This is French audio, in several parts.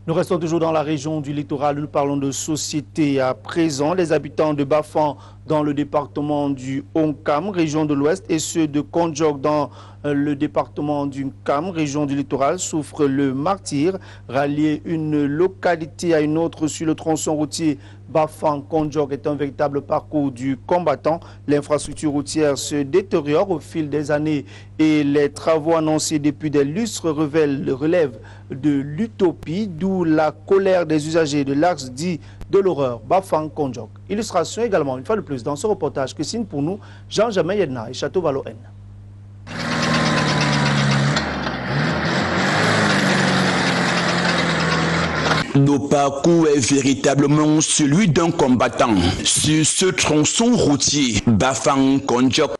Nous restons toujours dans la région du littoral. Nous parlons de société à présent. Les habitants de Bafang dans le département du Onkam, région de l'Ouest, et ceux de Konjok dans le département du Nkam, région du littoral, souffrent le martyre. Rallier une localité à une autre sur le tronçon routier Bafang-Konjok est un véritable parcours du combattant. L'infrastructure routière se détériore au fil des années et les travaux annoncés depuis des lustres relèvent de l'utopie, d'où la colère des usagers de l'axe dit de l'horreur Bafang-Konjok. Illustration également, une fois de plus, dans ce reportage que signe pour nous Jean-Jamin Yedna et Château Valo-N. Le parcours est véritablement celui d'un combattant. Sur ce tronçon routier, Bafang-Konjok,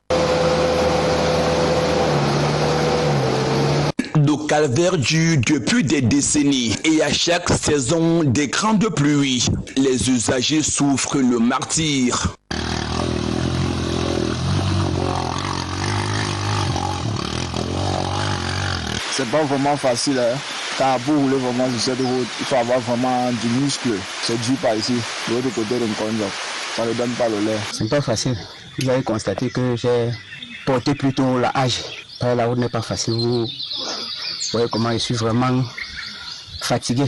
le calvaire dure depuis des décennies et à chaque saison des grandes pluies, les usagers souffrent le martyre. C'est pas vraiment facile, hein. Car pour rouler vraiment sur cette route, il faut avoir vraiment du muscle. C'est dur par ici, de l'autre côté de Konjok. Ça ne donne pas le lait. C'est pas facile. Vous avez constaté que j'ai porté plutôt la hache. La route n'est pas facile. Vous voyez comment je suis vraiment fatigué.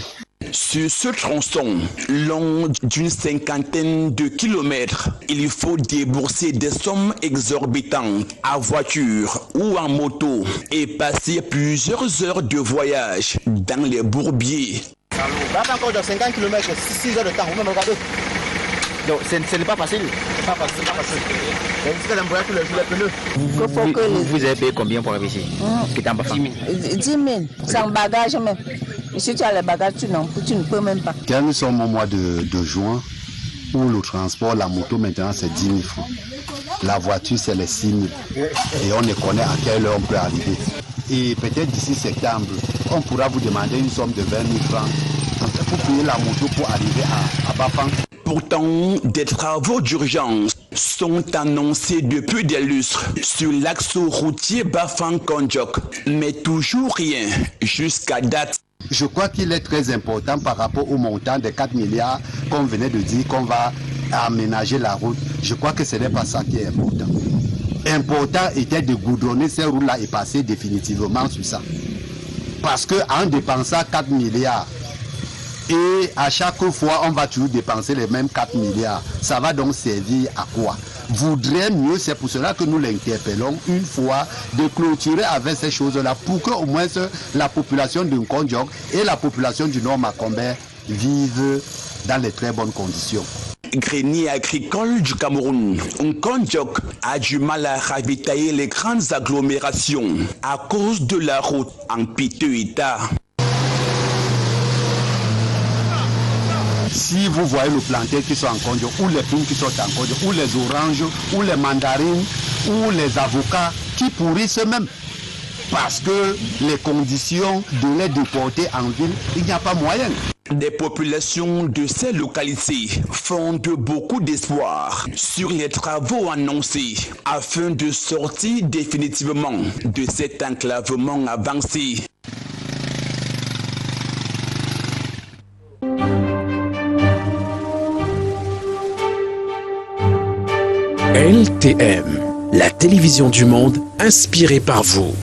Sur ce tronçon, long d'une cinquantaine de kilomètres, il faut débourser des sommes exorbitantes à voiture ou en moto et passer plusieurs heures de voyage dans les bourbiers. Là, encore de 50 km, 6 heures de temps, vous même regardez. Donc, ce n'est pas facile. Pas facile, pas facile. Vous avez payé combien pour arriver ici? 10 000, sans bagage même. Et si tu as les bagages, tu ne peux même pas. Quand nous sommes au mois de juin, pour le transport, la moto maintenant c'est 10 000 francs. La voiture c'est les 6 000. Et on ne connaît à quelle heure on peut arriver. Et peut-être d'ici septembre, on pourra vous demander une somme de 20 000 francs pour payer la moto pour arriver à Bafang. Pourtant, des travaux d'urgence sont annoncés depuis des lustres sur l'axe routier Bafang-Konjok, mais toujours rien jusqu'à date. Je crois qu'il est très important par rapport au montant des 4 milliards qu'on venait de dire qu'on va aménager la route. Je crois que ce n'est pas ça qui est important. Important était de goudronner ces routes-là et passer définitivement sur ça. Parce qu'en dépensant 4 milliards, et à chaque fois, on va toujours dépenser les mêmes 4 milliards. Ça va donc servir à quoi? Voudrait mieux, c'est pour cela que nous l'interpellons une fois, de clôturer avec ces choses-là pour que au moins la population de Konjok et la population du Nord Macombé vivent dans les très bonnes conditions. Grenier agricole du Cameroun, Konjok a du mal à ravitailler les grandes agglomérations à cause de la route en piteux état. Si vous voyez le plantain qui sont en Konjok, ou les pommes qui sont en Konjok, ou les oranges, ou les mandarines, ou les avocats qui pourrissent eux-mêmes. Parce que les conditions de les déporter en ville, il n'y a pas moyen. Des populations de ces localités fondent beaucoup d'espoir sur les travaux annoncés afin de sortir définitivement de cet enclavement avancé. LTM, la télévision du monde inspirée par vous.